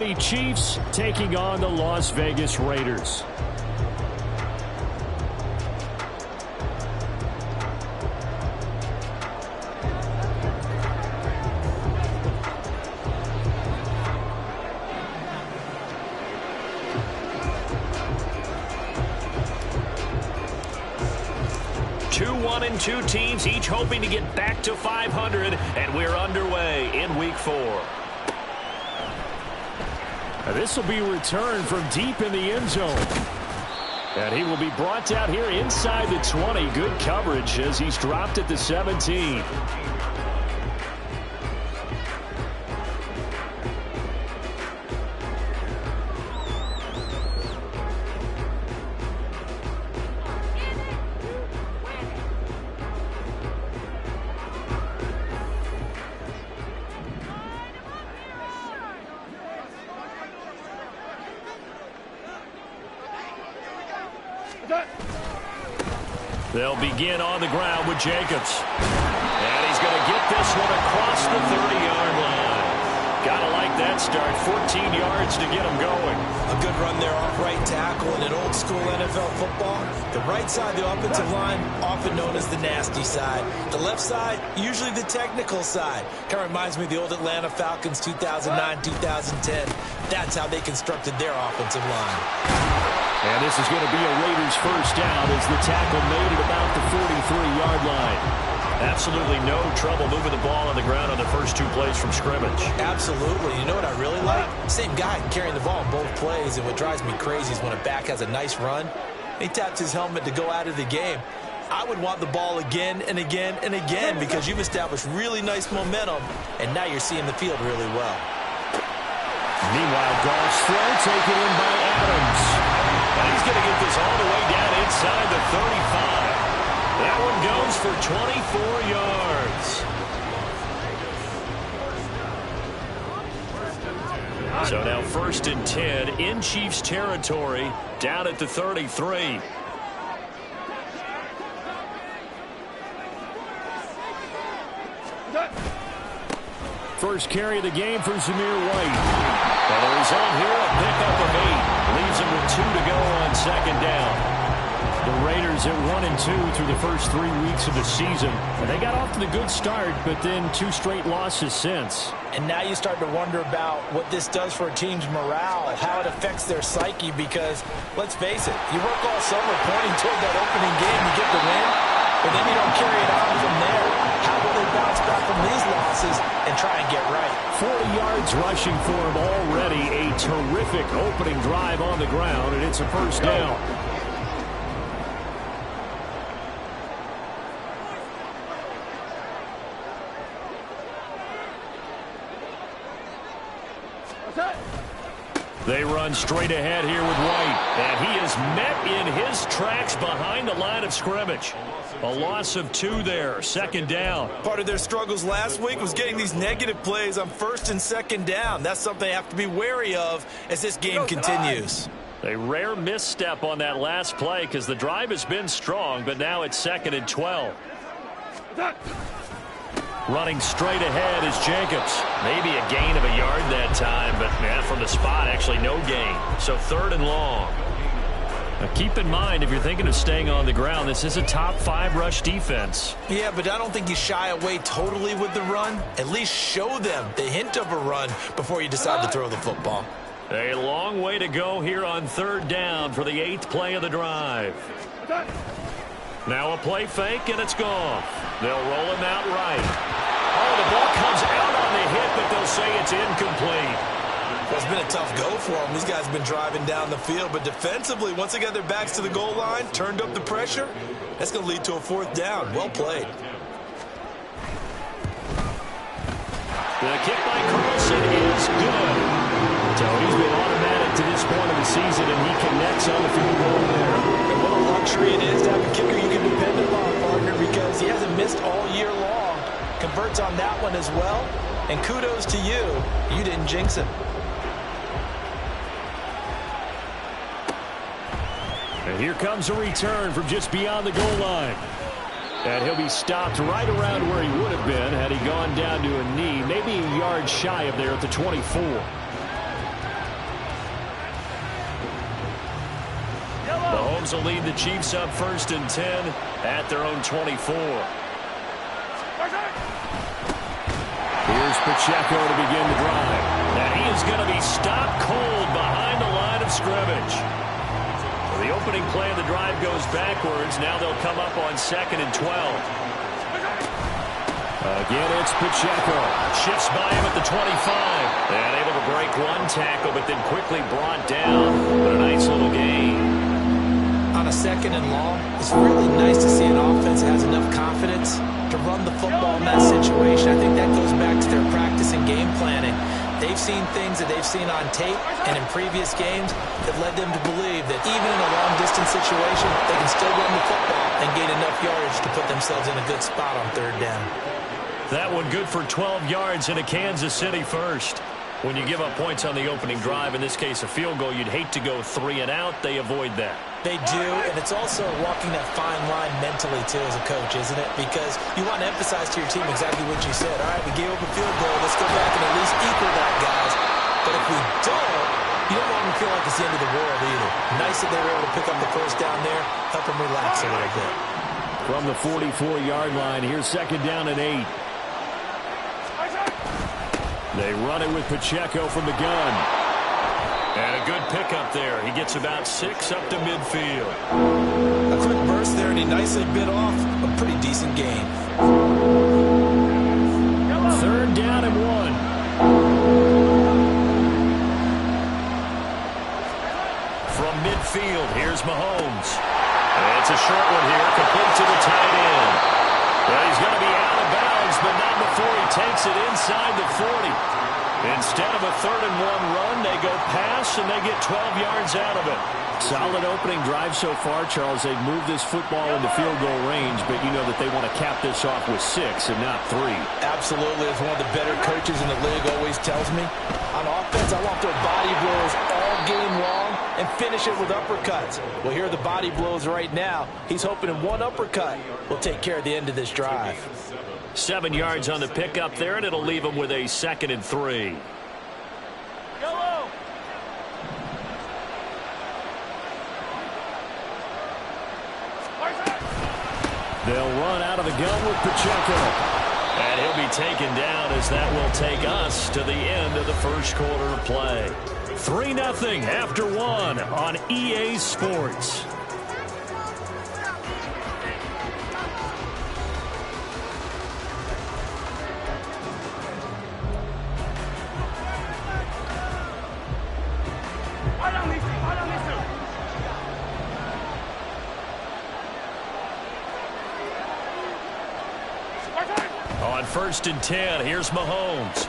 The Chiefs taking on the Las Vegas Raiders. Two teams each hoping to get back to 500, and we're underway in Week 4. This will be returned from deep in the end zone. And he will be brought down here inside the 20. Good coverage as he's dropped at the 17. They'll begin on the ground with Jacobs. And he's going to get this one across the 30-yard line. Gotta like that start. 14 yards to get him going. A good run there off right tackle in an old-school NFL football. The right side of the offensive line, often known as the nasty side. The left side, usually the technical side. Kind of reminds me of the old Atlanta Falcons 2009-2010. That's how they constructed their offensive line. And this is going to be a Raiders first down as the tackle made at about the 43-yard line. Absolutely no trouble moving the ball on the ground on the first two plays from scrimmage. Absolutely. You know what I really like? Same guy carrying the ball in both plays, and what drives me crazy is when a back has a nice run, he taps his helmet to go out of the game. I would want the ball again and again and again because you've established really nice momentum, and now you're seeing the field really well. Meanwhile, Goff's throw taken in by Adams. And he's going to get this all the way down inside the 35. That one goes for 24 yards. So now 1st and 10 in Chiefs territory, down at the 33. First carry of the game for Zamir White. And the result here, a pickup of 8. Leaves him with 2 to go on 2nd down. The Raiders at 1-2 through the first 3 weeks of the season. And they got off to the good start, but then 2 straight losses since. And now you start to wonder about what this does for a team's morale, how it affects their psyche, because, let's face it, you work all summer pointing toward that opening game, you get the win, but then you don't carry it on from there. How will they bounce back from these losses and try and get right? 40 yards rushing for him already. A terrific opening drive on the ground, and it's a first down. They run straight ahead here with White. And he is met in his tracks behind the line of scrimmage. A loss of 2 there. 2nd down. Part of their struggles last week was getting these negative plays on 1st and 2nd down. That's something they have to be wary of as this game continues. A rare misstep on that last play because the drive has been strong, but now it's 2nd and 12. Running straight ahead is Jacobs. Maybe a gain of a yard that time, but from the spot, actually no gain. So 3rd and long. Now keep in mind, if you're thinking of staying on the ground, this is a top 5 rush defense. Yeah, but I don't think you shy away totally with the run. At least show them the hint of a run before you decide to throw the football. A long way to go here on 3rd down for the 8th play of the drive. Now a play fake, and it's gone. They'll roll him out right. Oh, the ball comes out on the hit, but they'll say it's incomplete. Well, it's been a tough go for them. These guys have been driving down the field, but defensively, once they got their backs to the goal line, turned up the pressure, that's going to lead to a 4th down. Well played. The kick by Carlson is good. So he's been automatic to this point of the season, and he connects on the field goal there. And what a luxury it is to have a kicker you can depend upon, partner, because he hasn't missed all year long. Converts on that one as well. And kudos to you. You didn't jinx him. And here comes a return from just beyond the goal line. And he'll be stopped right around where he would have been had he gone down to a knee, maybe a yard shy of there at the 24. Mahomes will lead the Chiefs up 1st and 10 at their own 24. Here's Pacheco to begin the drive. And he is going to be stopped cold behind the line of scrimmage. The opening play of the drive goes backwards. Now they'll come up on 2nd and 12. Again, it's Pacheco. Shifts by him at the 25. And able to break one tackle, but then quickly brought down. But a nice little gain. On a 2nd and long, it's really nice to see an offense that has enough confidence to run the football in that situation. I think that goes back to their practice and game planning. They've seen things that they've seen on tape and in previous games that led them to believe that even in a long-distance situation, they can still run the football and gain enough yardage to put themselves in a good spot on 3rd down. That one good for 12 yards into Kansas City first. When you give up points on the opening drive, in this case a field goal, you'd hate to go 3 and out. They avoid that. They do, and it's also walking that fine line mentally, too, as a coach, isn't it? Because you want to emphasize to your team exactly what you said. All right, we gave up a field goal. Let's go back and at least equal that, guys. But if we don't, you don't want them to feel like it's the end of the world either. Nice that they were able to pick up the 1st down there, help them relax a little bit. From the 44-yard line, here's 2nd down and 8. They run it with Pacheco from the gun. And a good pickup there. He gets about 6 up to midfield. A quick burst there, and he nicely bit off a pretty decent gain. 3rd down and 1. From midfield, here's Mahomes. And it's a short one here, complete to the tight end. Well, he's going to be out of bounds, but not before he takes it inside the 40. Instead of a 3rd and 1 run, they go pass, and they get 12 yards out of it. Solid opening drive so far, Charles. They've moved this football into field goal range, but you know that they want to cap this off with 6 and not 3. Absolutely. As one of the better coaches in the league always tells me, on offense, I want their body blows all game long and finish it with uppercuts. Well, here are the body blows right now. He's hoping in one uppercut will take care of the end of this drive. 7 yards on the pickup there, and it'll leave them with a 2nd and 3. They'll run out of the gun with Pacheco. And he'll be taken down as that will take us to the end of the 1st quarter of play. 3-0 after 1 on EA Sports. On 1st and 10, here's Mahomes.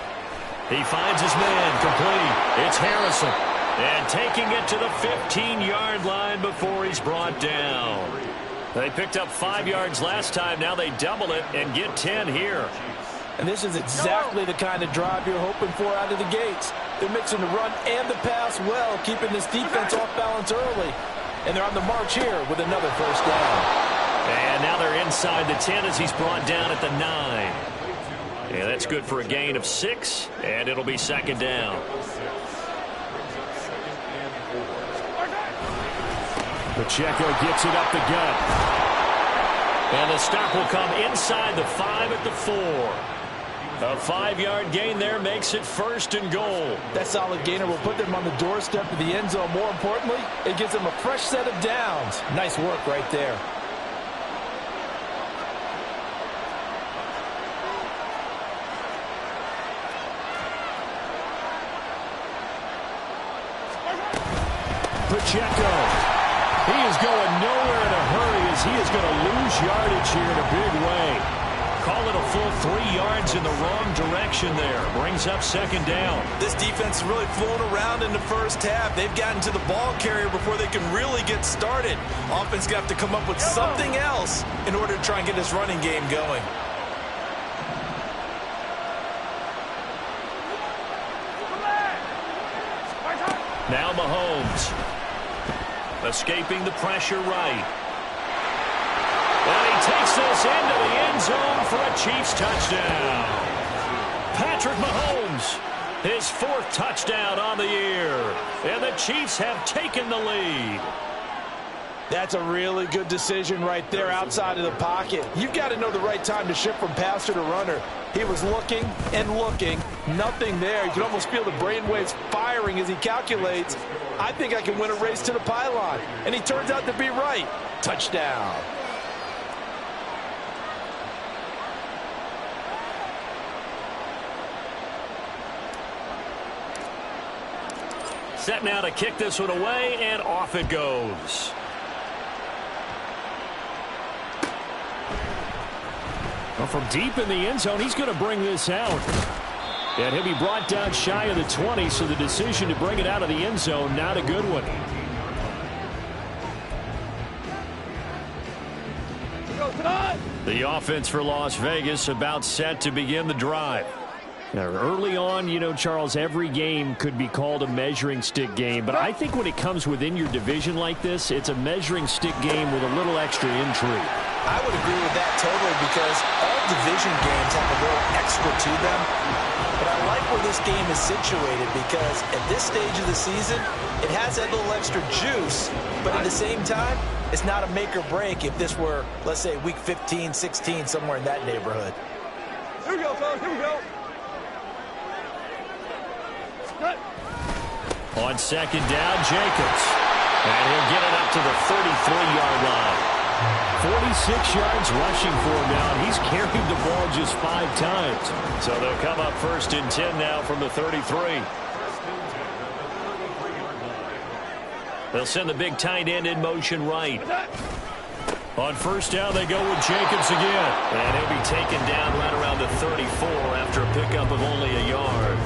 He finds his man complete. It's Harrison. And taking it to the 15-yard line before he's brought down. They picked up 5 yards last time. Now they double it and get 10 here. And this is exactly the kind of drive you're hoping for out of the gates. They're mixing the run and the pass well, keeping this defense off balance early. And they're on the march here with another 1st down. And now they're inside the 10 as he's brought down at the 9. And that's good for a gain of 6, and it'll be 2nd down. Pacheco gets it up the gut. And the stop will come inside the 5 at the 4. A 5-yard gain there makes it 1st and goal. That solid gainer will put them on the doorstep of the end zone. More importantly, it gives them a fresh set of downs. Nice work right there. Pacheco. He is going nowhere in a hurry as he is going to lose yardage here in a big way. Call it a full 3 yards in the wrong direction there. Brings up 2nd down. This defense is really flown around in the 1st half. They've gotten to the ball carrier before they can really get started. Offense going to have to come up with something else in order to try and get this running game going. Now Mahomes. Escaping the pressure right. And he takes this into the end zone for a Chiefs touchdown. Patrick Mahomes, his 4th touchdown on the year. And the Chiefs have taken the lead. That's a really good decision right there outside of the pocket. You've got to know the right time to shift from passer to runner. He was looking and looking, nothing there. You can almost feel the brainwaves firing as he calculates, I think I can win a race to the pylon. And he turns out to be right. Touchdown. Set now to kick this one away, and off it goes. Well, from deep in the end zone, he's going to bring this out. And he'll be brought down shy of the 20, so the decision to bring it out of the end zone, not a good one. The offense for Las Vegas about set to begin the drive. Now, early on, you know, Charles, every game could be called a measuring stick game. But I think when it comes within your division like this, it's a measuring stick game with a little extra intrigue. I would agree with that totally because all division games have a little extra to them. But I like where this game is situated because at this stage of the season, it has that little extra juice. But at the same time, it's not a make or break if this were, let's say, week 15, 16, somewhere in that neighborhood. Here we go, fellas. Here we go. On second down, Jacobs. And he'll get it up to the 33-yard line. 46 yards rushing for him now. He's carried the ball just 5 times. So they'll come up first and 10 now from the 33. They'll send the big tight end in motion right. On first down, they go with Jacobs again. And he'll be taken down right around the 34 after a pickup of only a yard.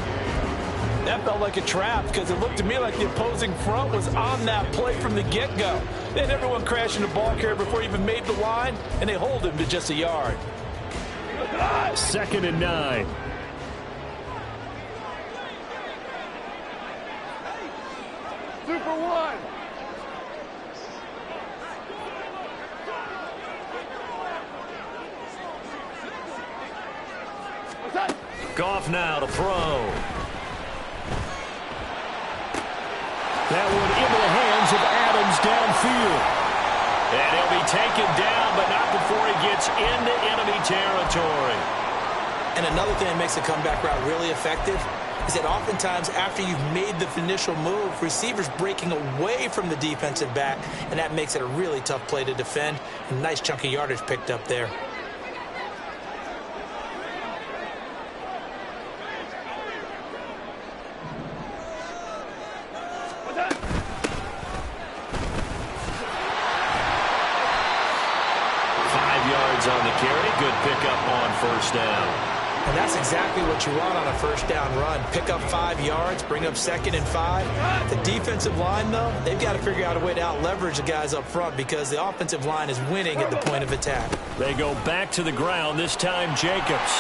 That felt like a trap because it looked to me like the opposing front was on that play from the get-go. They had everyone crashing the ball carrier before he even made the line, and they hold him to just a yard. 2nd and 9. Super one. Goff now to throw. That one into the hands of Adams downfield. And he'll be taken down, but not before he gets into enemy territory. And another thing that makes the comeback route really effective is that oftentimes after you've made the initial move, receivers breaking away from the defensive back, and that makes it a really tough play to defend. A nice chunk of yardage picked up there. On the carry, good pickup on first down. And that's exactly what you want on a first down run. Pick up 5 yards, bring up 2nd and 5. The defensive line, though, they've got to figure out a way to out-leverage the guys up front because the offensive line is winning at the point of attack. They go back to the ground, this time Jacobs.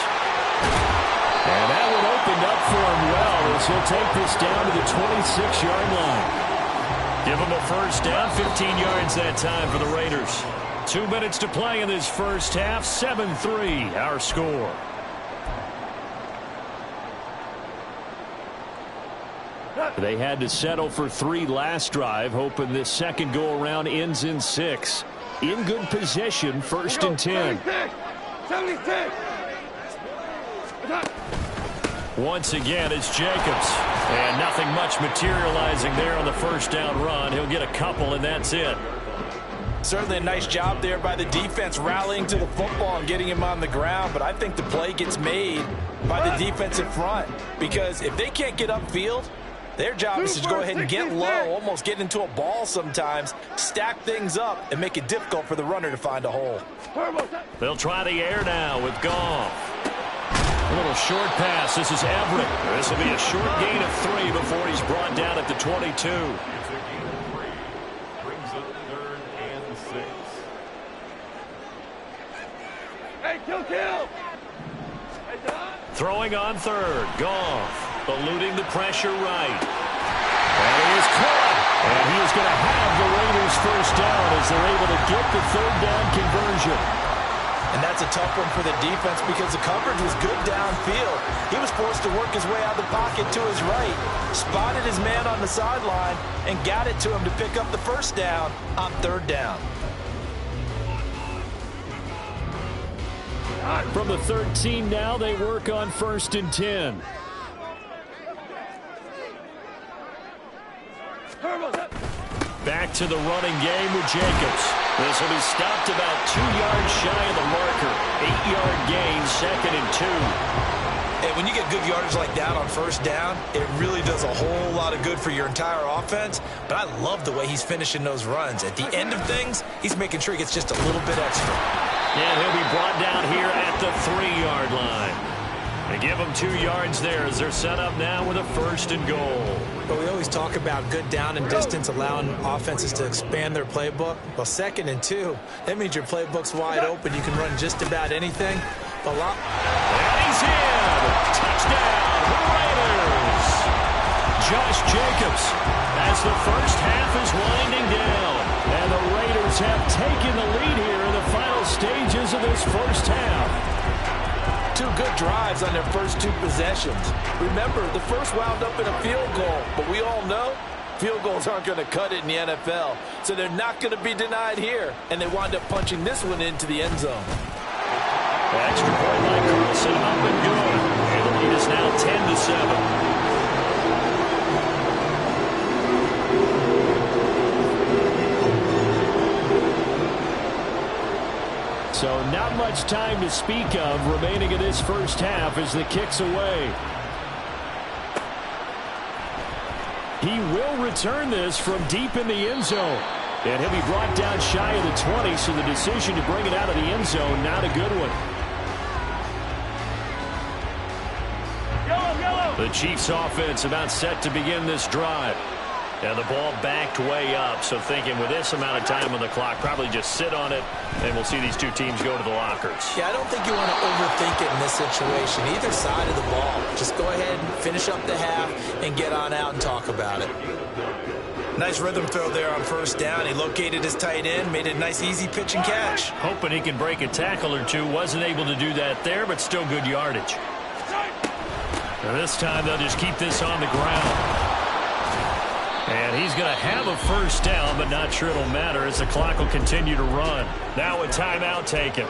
And that one opened up for him well as he'll take this down to the 26-yard line. Give him a first down, 15 yards that time for the Raiders. 2 minutes to play in this first half, 7-3 our score. They had to settle for 3 last drive, hoping this second go-around ends in 6. In good position, 1st and 10. 76. Once again, it's Jacobs. And nothing much materializing there on the first down run. He'll get a couple, and that's it. Certainly a nice job there by the defense rallying to the football and getting him on the ground, but I think the play gets made by the defensive front because if they can't get upfield, their job is to go ahead and get low, almost get into a ball sometimes, stack things up, and make it difficult for the runner to find a hole. They'll try the air now with Goff. A little short pass. This is Everett. This will be a short gain of 3 before he's brought down at the 22. Kill. Throwing on third. Goff eluding the pressure right. And he is caught. And he is going to have the Raiders first down as they're able to get the 3rd down conversion. And that's a tough one for the defense because the coverage was good downfield. He was forced to work his way out of the pocket to his right, spotted his man on the sideline, and got it to him to pick up the first down on third down. From the 13 now, they work on 1st and 10. Back to the running game with Jacobs. This will be stopped about 2 yards shy of the marker. 8-yard gain, 2nd and 2. And when you get good yardage like that on first down, it really does a whole lot of good for your entire offense. But I love the way he's finishing those runs. At the end of things, he's making sure he gets just a little bit extra. And he'll be brought down here at the 3-yard line. They give him 2 yards there as they're set up now with a 1st and goal. But we always talk about good down and distance, allowing offenses to expand their playbook. Well, 2nd and 2, that means your playbook's wide open. You can run just about anything. And he's in! Touchdown, Raiders! Josh Jacobs as the first half is winding down. And the Raiders have taken the lead here in the final stages of this first half. 2 good drives on their first 2 possessions. Remember, the first wound up in a field goal, but we all know field goals aren't going to cut it in the NFL, so they're not going to be denied here, and they wind up punching this one into the end zone. Extra point by Carlson, up and good. And the lead is now 10-7. So not much time to speak of remaining in this first half as the kick's away. He will return this from deep in the end zone. And he'll be brought down shy of the 20, so the decision to bring it out of the end zone, not a good one. The Chiefs offense about set to begin this drive. And the ball backed way up, so thinking with this amount of time on the clock, probably just sit on it, and we'll see these 2 teams go to the lockers. Yeah, I don't think you want to overthink it in this situation. Either side of the ball. Just go ahead and finish up the half and get on out and talk about it. Nice rhythm throw there on first down. He located his tight end, made it a nice, easy pitch and catch. Hoping he can break a tackle or 2. Wasn't able to do that there, but still good yardage. And this time they'll just keep this on the ground. And he's going to have a first down, but not sure it'll matter as the clock will continue to run. Now a timeout taken.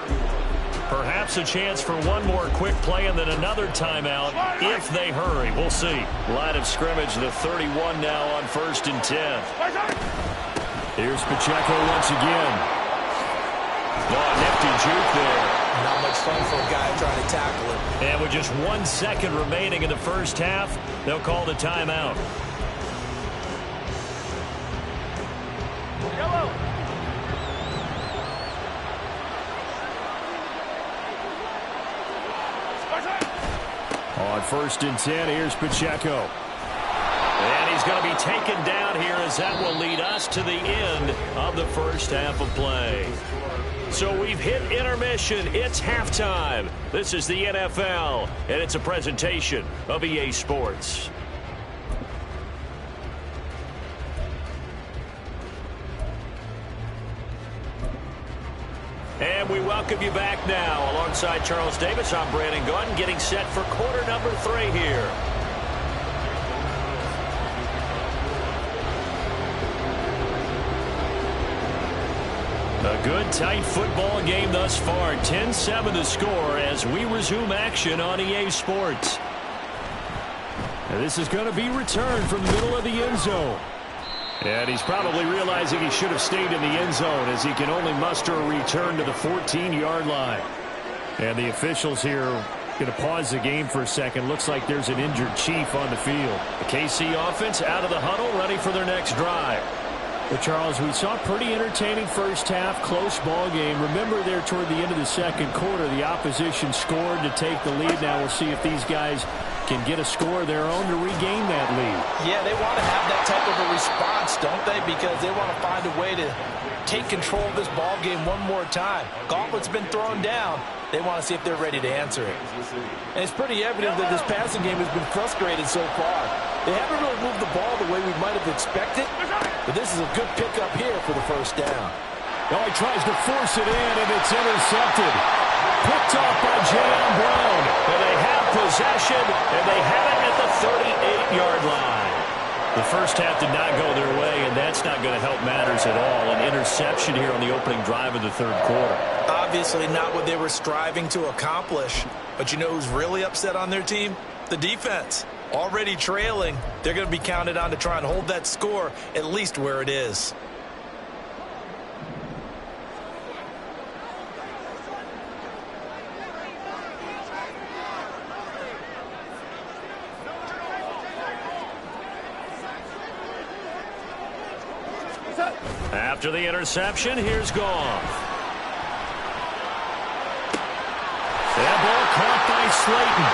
Perhaps a chance for one more quick play and then another timeout if they hurry. We'll see. Line of scrimmage, the 31 now on 1st and 10. Here's Pacheco once again. Oh, nifty juke there. Not much fun for a guy trying to tackle him. And with just 1 second remaining in the first half, they'll call the timeout. On 1st and 10, here's Pacheco. And he's going to be taken down here as that will lead us to the end of the first half of play. So we've hit intermission. It's halftime. This is the NFL, and it's a presentation of EA Sports. And we welcome you back now. Alongside Charles Davis, I'm Brandon Gunn, getting set for quarter number 3 here. A good, tight football game thus far. 10-7 the score as we resume action on EA Sports. And this is going to be returned from the middle of the end zone. And he's probably realizing he should have stayed in the end zone as he can only muster a return to the 14-yard line. And the officials here going to pause the game for a second. Looks like there's an injured Chief on the field. The KC offense out of the huddle, ready for their next drive. Well, Charles, we saw a pretty entertaining first half, close ball game. Remember there toward the end of the second quarter, the opposition scored to take the lead. Now we'll see if these guys can get a score of their own to regain that lead. Yeah, they want to have that type of a response, don't they? Because they want to find a way to take control of this ball game one more time. Gauntlet's been thrown down. They want to see if they're ready to answer it. And it's pretty evident that this passing game has been frustrated so far. They haven't really moved the ball the way we might have expected, but this is a good pickup here for the first down. Oh, he tries to force it in, and it's intercepted. picked off by J.M. Brown. And they have possession, and they have it at the 38-yard line. The first half did not go their way, and that's not going to help matters at all. An interception here on the opening drive of the third quarter. Obviously not what they were striving to accomplish. But you know who's really upset on their team? The defense. Already trailing, they're going to be counted on to try and hold that score at least where it is. After the interception, here's Goff. That ball caught by Slayton.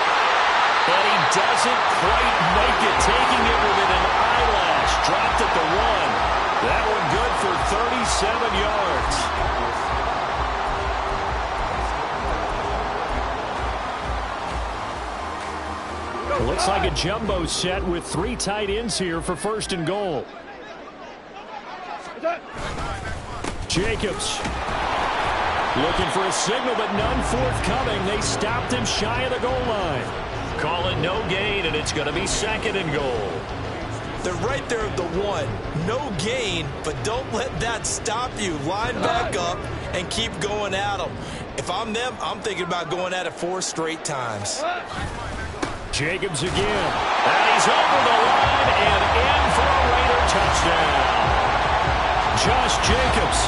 But he doesn't quite make it, taking it within an eyelash. Dropped at the 1. That one good for 37 yards. It looks like a jumbo set with 3 tight ends here for first and goal. Jacobs looking for a signal, but none forthcoming. They stopped him shy of the goal line. Call it no gain, and it's going to be second and goal. They're right there at the 1. No gain, but don't let that stop you. Line back up and keep going at them. If I'm them, I'm thinking about going at it 4 straight times. Jacobs again. And he's over the line and in for a Raider touchdown. Josh Jacobs,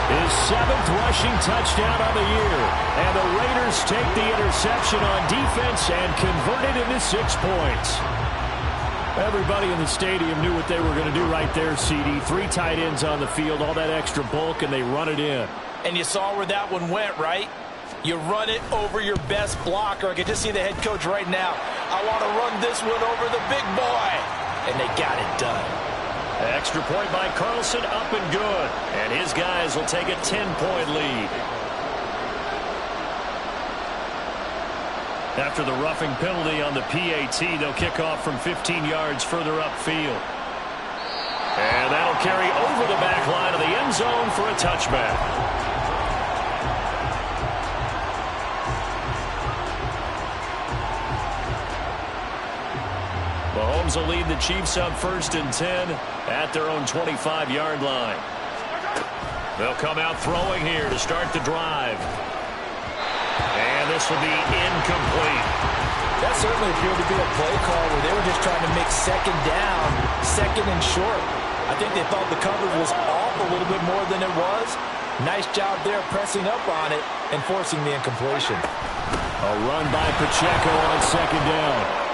his 7th rushing touchdown of the year. And the Raiders take the interception on defense and convert it into 6 points. Everybody in the stadium knew what they were going to do right there, CD. 3 tight ends on the field, all that extra bulk, and they run it in. And you saw where that one went, right? You run it over your best blocker. I can just see the head coach right now. I want to run this one over the big boy. And they got it done. Extra point by Carlson, up and good. And his guys will take a 10-point lead. After the roughing penalty on the PAT, they'll kick off from 15 yards further upfield. And that'll carry over the back line of the end zone for a touchback. Mahomes will lead the Chiefs up first and 10 at their own 25-yard line. They'll come out throwing here to start the drive. And this will be incomplete. That certainly appeared to be a play call where they were just trying to make second down, second and short. I think they thought the coverage was off a little bit more than it was. Nice job there pressing up on it and forcing the incompletion. A run by Pacheco on second down.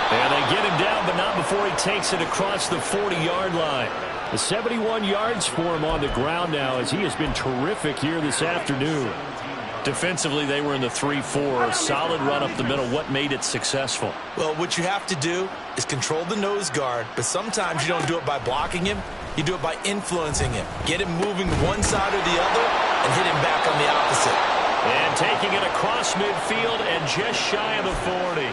And they get him down, but not before he takes it across the 40-yard line. The 71 yards for him on the ground now, as he has been terrific here this afternoon. Defensively, they were in the 3-4. A solid run up the middle. What made it successful? Well, what you have to do is control the nose guard, but sometimes you don't do it by blocking him. You do it by influencing him. Get him moving one side or the other and hit him back on the opposite. And taking it across midfield and just shy of the 40.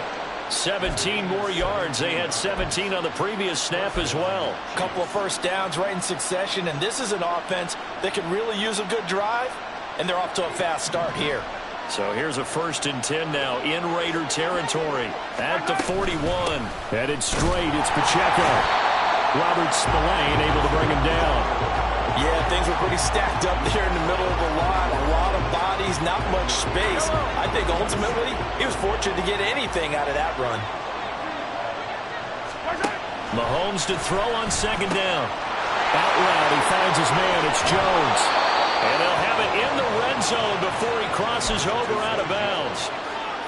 17 more yards. They had 17 on the previous snap as well. A couple of first downs right in succession, and this is an offense that could really use a good drive, and they're off to a fast start here. So here's a first and 10 now in Raider territory at the 41. Headed straight, it's Pacheco. Robert Spillane able to bring him down. Yeah, things were pretty stacked up there in the middle of the line. A lot of bodies, not much space. I think ultimately he was fortunate to get anything out of that run. Mahomes to throw on second down. Out route, he finds his man. It's Jones. And they'll have it in the red zone before he crosses over out of bounds.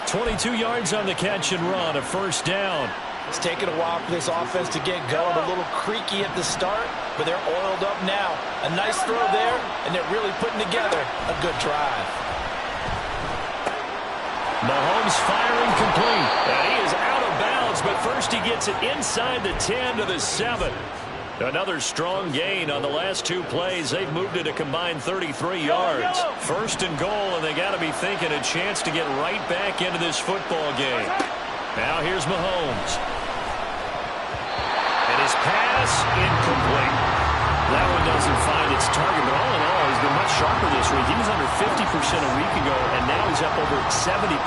22 yards on the catch and run, a first down. It's taken a while for this offense to get going. A little creaky at the start, but they're oiled up now. A nice throw there, and they're really putting together a good drive. Mahomes firing complete. And he is out of bounds, but first he gets it inside the 10 to the 7. Another strong gain on the last 2 plays. They've moved it a combined 33 yards. First and goal, and they got to be thinking a chance to get right back into this football game. Now here's Mahomes. And his pass incomplete. That one doesn't find its target, but all in all, he's been much sharper this week. He was under 50% a week ago, and now he's up over 70%.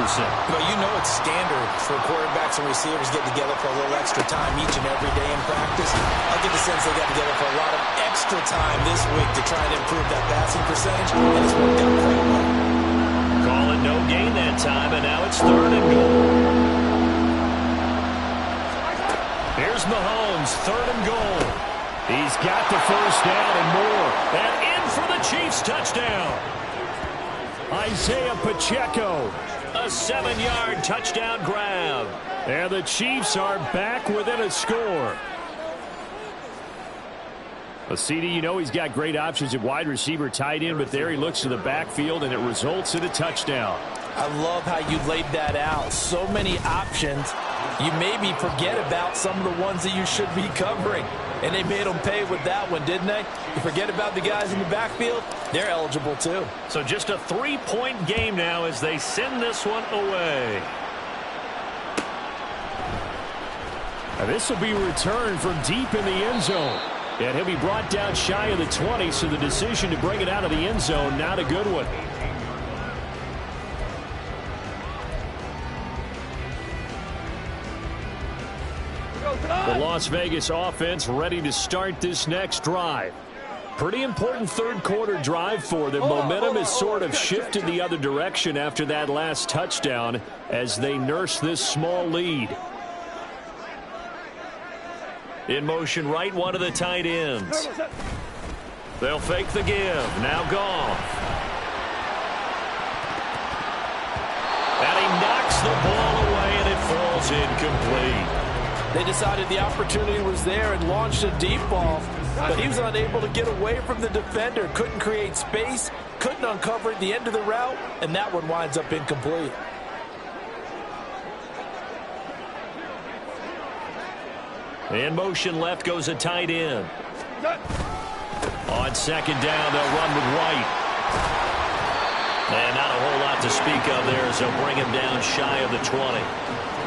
Well, you know it's standard for quarterbacks and receivers getting together for a little extra time each and every day in practice. I get the sense they got together for a lot of extra time this week to try and improve that passing percentage, and it's worked out quite well. Call it no gain that time, and now it's 3rd and goal. Here's Mahomes, 3rd and goal. He's got the first down and more. And in for the Chiefs touchdown. Isaiah Pacheco. A 7-yard touchdown grab. And the Chiefs are back within a score. CD, you know he's got great options at wide receiver, tight end, but there he looks to the backfield, and it results in a touchdown. I love how you laid that out. So many options. You maybe forget about some of the ones that you should be covering. And they made them pay with that one, didn't they? You forget about the guys in the backfield, they're eligible too. So just a 3-point game now as they send this one away. Now this will be returned from deep in the end zone. And he'll be brought down shy of the 20, so the decision to bring it out of the end zone, not a good one. The Las Vegas offense ready to start this next drive. Pretty important third quarter drive for them. Momentum has sort of shifted the other direction after that last touchdown as they nurse this small lead. In motion right, one of the tight ends. They'll fake the give. Now Goff. And he knocks the ball away, and it falls incomplete. They decided the opportunity was there and launched a deep ball, but he was unable to get away from the defender. Couldn't create space, couldn't uncover at the end of the route, and that one winds up incomplete. In motion left goes a tight end. On 2nd down, they'll run with White. And not a whole lot to speak of there as they'll bring him down shy of the 20.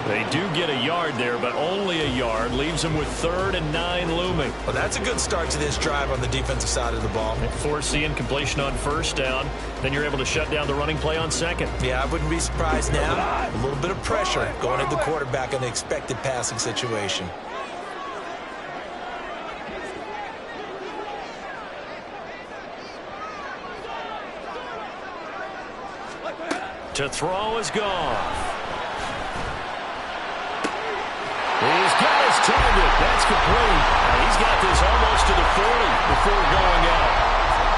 They do get a yard there, but only a yard. Leaves them with 3rd and 9 looming. Well, that's a good start to this drive on the defensive side of the ball. Force the incompletion on 1st down. Then you're able to shut down the running play on 2nd. Yeah, I wouldn't be surprised now. A little bit of pressure going at the quarterback in an expected passing situation. To throw is Goff. He's got his target. That's complete. He's got this almost to the 40 before going out.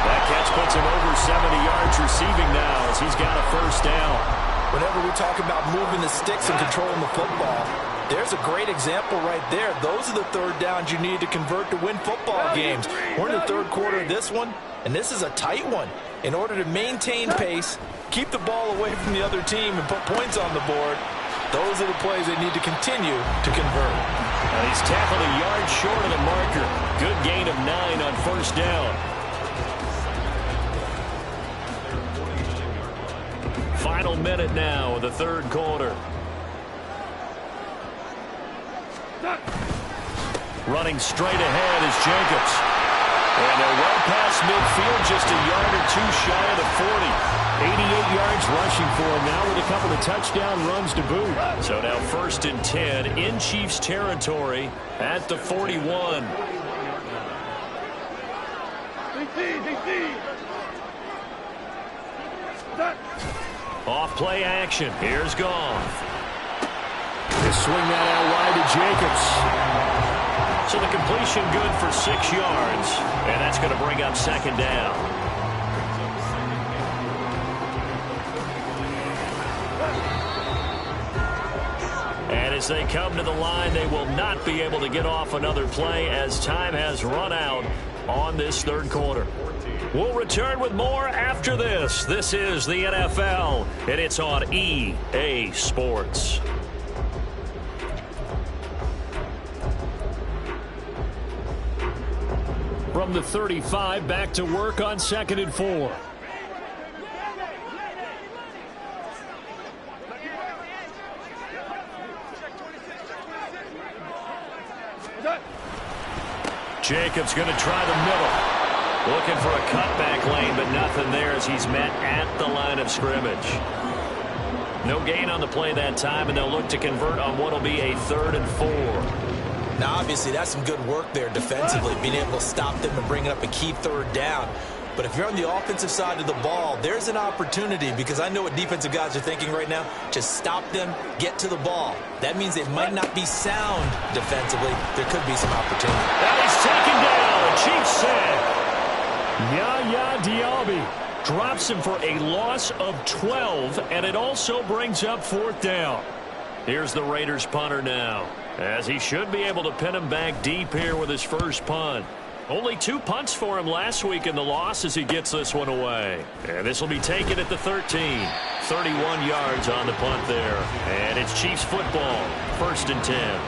That catch puts him over 70 yards receiving now as he's got a 1st down. Whenever we talk about moving the sticks and controlling the football, there's a great example right there. Those are the 3rd downs you need to convert to win football games. We're in the 3rd quarter of this one, and this is a tight one. In order to maintain pace, keep the ball away from the other team, and put points on the board, those are the plays they need to continue to convert. And he's tackled a yard short of the marker. Good gain of 9 on 1st down. Final minute now of the 3rd quarter. Running straight ahead is Jacobs. And they're well past midfield, just a yard or 2 shy of the 40. 88 yards rushing for him now with a couple of touchdown runs to boot. So now 1st and 10 in Chiefs territory at the 41. Off play action. Here's Goff. They swing that out wide to Jacobs. So the completion good for 6 yards. And that's going to bring up 2nd down. And as they come to the line, they will not be able to get off another play as time has run out on this 3rd quarter. We'll return with more after this. This is the NFL, and it's on EA Sports. From the 35, back to work on 2nd and 4. Jacobs going to try the middle. Looking for a cutback lane, but nothing there as he's met at the line of scrimmage. No gain on the play that time, and they'll look to convert on what will be a 3rd and 4. Now, obviously, that's some good work there defensively, being able to stop them and bring up a key 3rd down. But if you're on the offensive side of the ball, there's an opportunity, because I know what defensive guys are thinking right now. Just stop them, get to the ball. That means they might not be sound defensively. There could be some opportunity. Now he's taken down. The Chiefs said. Yaya Diaby drops him for a loss of 12, and it also brings up 4th down. Here's the Raiders punter now, as he should be able to pin him back deep here with his first punt. Only 2 punts for him last week in the loss as he gets this one away. And this will be taken at the 13. 31 yards on the punt there. And it's Chiefs football, 1st and 10.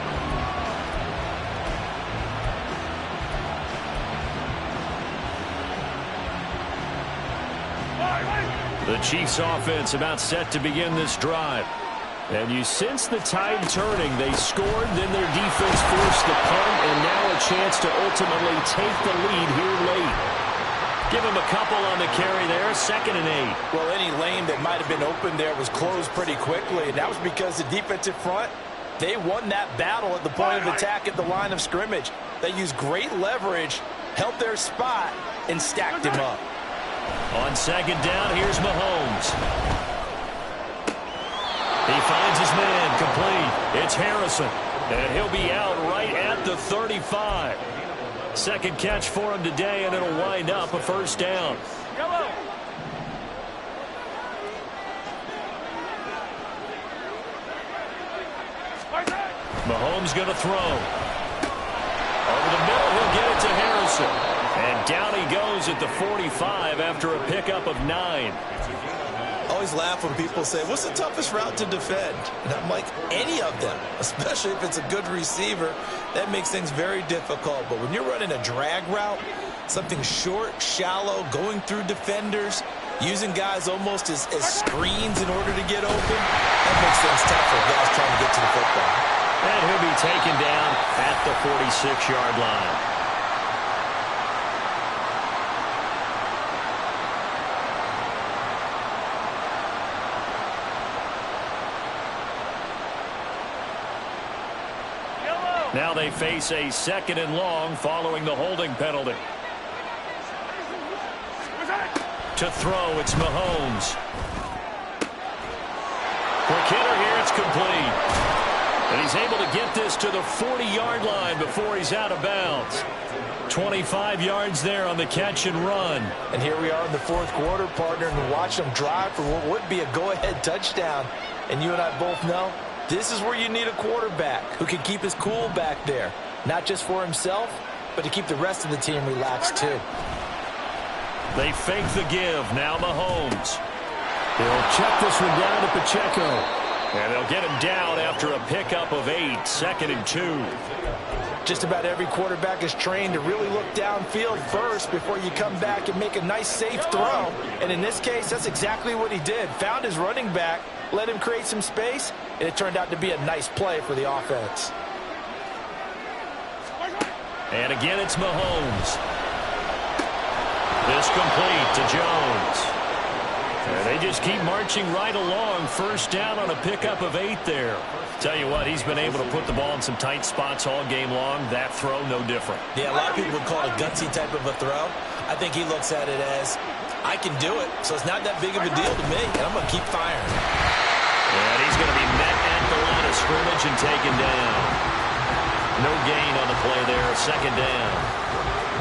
The Chiefs offense about set to begin this drive. And you sense the tide turning. They scored, then their defense forced the punt, and now a chance to ultimately take the lead here late. Give him a couple on the carry there, 2nd and 8. Well, any lane that might have been open there was closed pretty quickly, and that was because the defensive front, they won that battle at the point of attack at the line of scrimmage. They used great leverage, held their spot, and stacked him up. On 2nd down, here's Mahomes. He finds his man complete. It's Harrison. And he'll be out right at the 35. 2nd catch for him today, and it'll wind up a 1st down. Mahomes going to throw. Over the middle, he'll get it to Harrison. And down he goes at the 45 after a pickup of 9. I always laugh when people say, what's the toughest route to defend? And I'm like, any of them, especially if it's a good receiver. That makes things very difficult. But when you're running a drag route, something short, shallow, going through defenders, using guys almost as screens in order to get open, that makes things tough for guys trying to get to the football. And he'll be taken down at the 46-yard line. Now they face a 2nd and long following the holding penalty. To throw, it's Mahomes. Quick hitter here, it's complete. And he's able to get this to the 40-yard line before he's out of bounds. 25 yards there on the catch and run. And here we are in the 4th quarter, partner, and watch them drive for what would be a go-ahead touchdown. And you and I both know this is where you need a quarterback who can keep his cool back there. Not just for himself, but to keep the rest of the team relaxed too. They fake the give. Now Mahomes. They'll check this one down to Pacheco. And they'll get him down after a pickup of 8. 2nd and 2. Just about every quarterback is trained to really look downfield first before you come back and make a nice, safe throw. And in this case, that's exactly what he did. Found his running back, let him create some space, and it turned out to be a nice play for the offense. And again, it's Mahomes. This complete to Jones. And they just keep marching right along. 1st down on a pickup of 8 there. Tell you what, he's been able to put the ball in some tight spots all game long. That throw, no different. Yeah, a lot of people would call it a gutsy type of a throw. I think he looks at it as, I can do it, so it's not that big of a deal to me, and I'm going to keep firing. And he's going to be met at the line of scrimmage and taken down. No gain on the play there, 2nd down.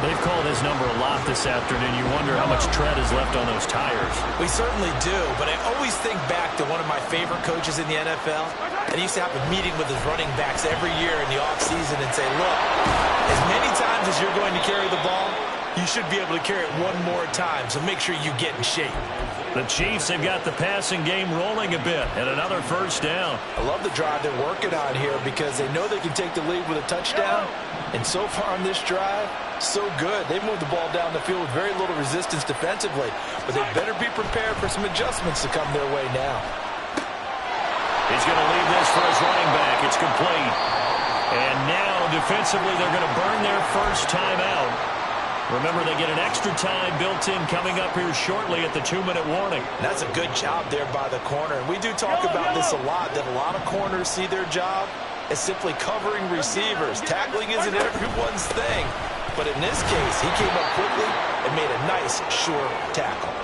They've called his number a lot this afternoon. You wonder how much tread is left on those tires. We certainly do, but I always think back to one of my favorite coaches in the NFL, and he used to have a meeting with his running backs every year in the offseason and say, look, as many times as you're going to carry the ball, you should be able to carry it one more time, so make sure you get in shape. The Chiefs have got the passing game rolling a bit, and another 1st down. I love the drive they're working on here because they know they can take the lead with a touchdown, and so far on this drive, so good. They moved the ball down the field with very little resistance defensively, but they better be prepared for some adjustments to come their way now. He's going to leave this for his running back. It's complete. And now, defensively, they're going to burn their first time out. Remember, they get an extra time built in coming up here shortly at the 2-minute warning. That's a good job there by the corner. And we do talk about this a lot, that a lot of corners see their job as simply covering receivers. Tackling isn't everyone's thing. But in this case, he came up quickly and made a nice, sure tackle.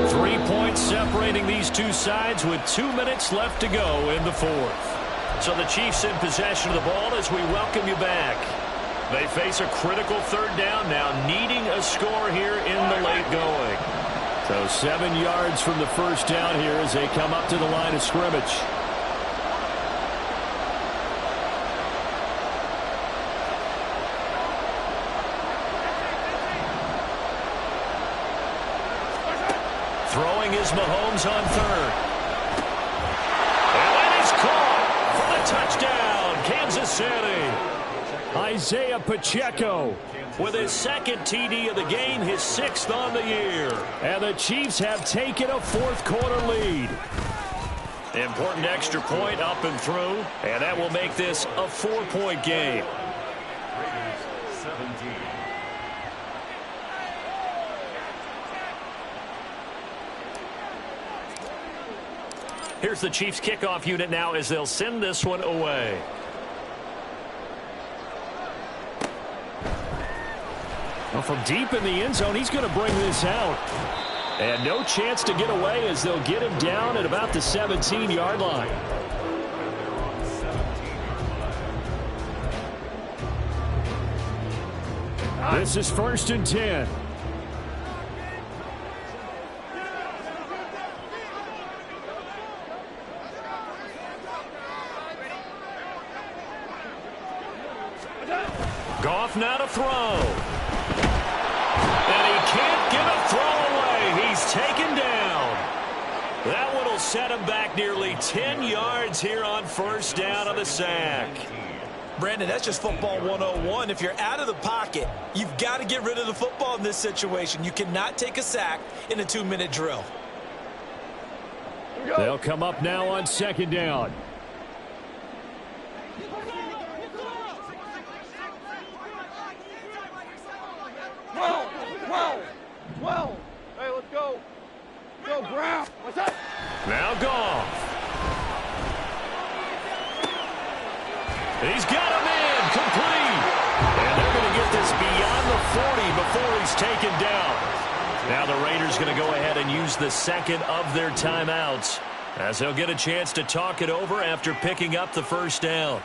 3 points separating these two sides with 2 minutes left to go in the fourth. So the Chiefs in possession of the ball as we welcome you back. They face a critical third down now, needing a score here in the late going. So 7 yards from the first down here as they come up to the line of scrimmage. Throwing is Mahomes on third. And that is caught for the touchdown, Kansas City. Isaiah Pacheco with his second TD of the game, his 6th on the year. And the Chiefs have taken a fourth-quarter lead. Important extra point up and through, and that will make this a 4-point game. Here's the Chiefs kickoff unit now as they'll send this one away. Well, from deep in the end zone, he's going to bring this out. And no chance to get away as they'll get him down at about the 17-yard line. This is 1st and 10. Goff now to throw. And he can't get a throw away. He's taken down. That one will set him back nearly 10 yards here on first down on the sack. Brandon, that's just football 101. If you're out of the pocket, you've got to get rid of the football in this situation. You cannot take a sack in a 2-minute drill. They'll come up now on 2nd down. Well, hey, let's go. Go, Brown. What's up? Now Goff. He's got him in, complete. And they're going to get this beyond the 40 before he's taken down. Now the Raiders going to go ahead and use the second of their timeouts as they'll get a chance to talk it over after picking up the first down.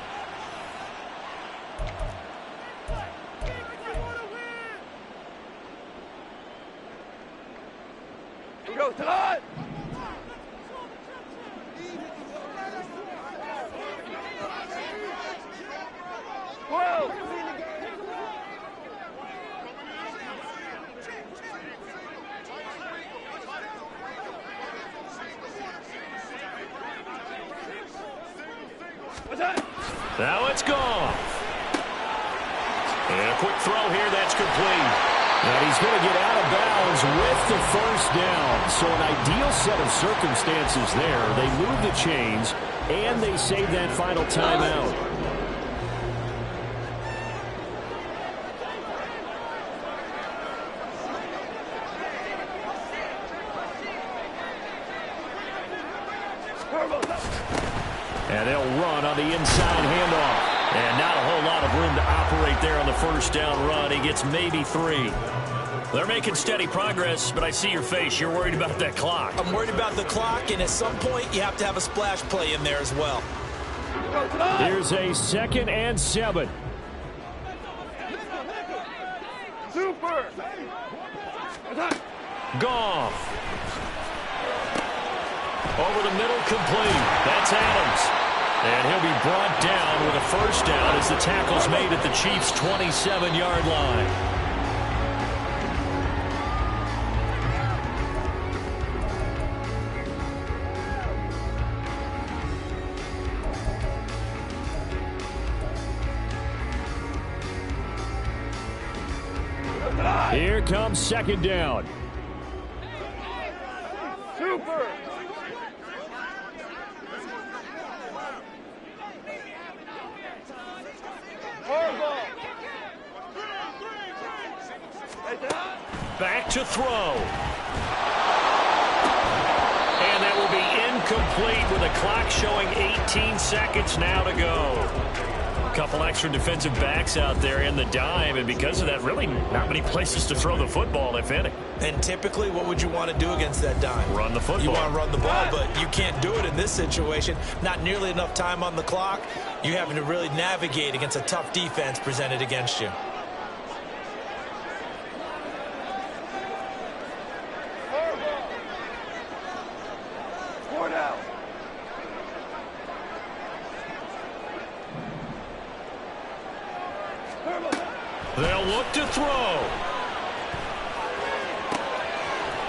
Here we go, tonight. Whoa. Now it's gone. And a quick throw here, that's complete. And he's going to get out of bounds with the first down. So an ideal set of circumstances there. They move the chains, and they save that final timeout. And they'll run on the inside handoff. And not a whole lot of room to operate there on the first down run. He gets maybe 3. They're making steady progress, but I see your face. You're worried about that clock. I'm worried about the clock, and at some point, you have to have a splash play in there as well. Here's a 2nd and 7. Super. Goff. Over the middle, complete. That's Adams. And he'll be brought down with a first down as the tackle's made at the Chiefs' 27-yard line. Here comes 2nd down. Super. Back to throw. And that will be incomplete with the clock showing 18 seconds now to go. A couple extra defensive backs out there in the dime, and because of that, really not many places to throw the football, if any. And typically, what would you want to do against that dime? Run the football. You want to run the ball, but you can't do it in this situation. Not nearly enough time on the clock. You having to really navigate against a tough defense presented against you. They'll look to throw.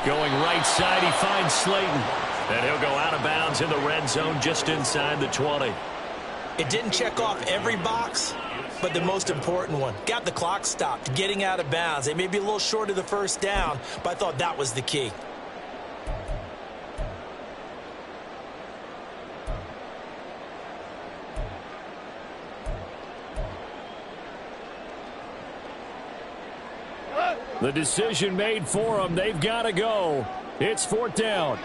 Going right side, he finds Slayton. And he'll go out of bounds in the red zone just inside the 20. It didn't check off every box, but the most important one. Got the clock stopped, getting out of bounds. They may be a little short of the first down, but I thought that was the key. The decision made for them. They've got to go. It's 4th down.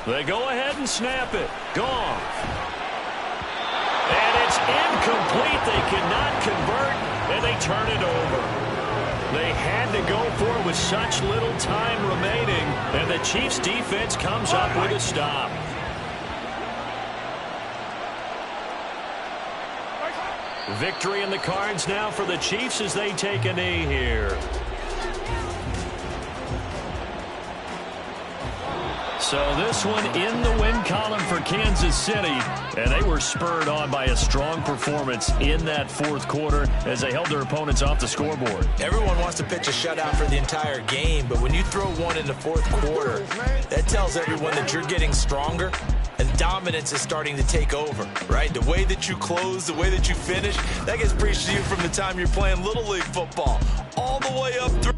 They go ahead and snap it. Goff. And it's incomplete. They cannot convert, and they turn it over. They had to go for it with such little time remaining, and the Chiefs' defense comes up with a stop. Victory in the cards now for the Chiefs as they take a knee here. So this one in the win column for Kansas City, and they were spurred on by a strong performance in that fourth quarter as they held their opponents off the scoreboard. Everyone wants to pitch a shutout for the entire game, but when you throw one in the fourth quarter, that tells everyone that you're getting stronger and dominance is starting to take over, right? The way that you close, the way that you finish, that gets preached to you from the time you're playing Little League football all the way up through.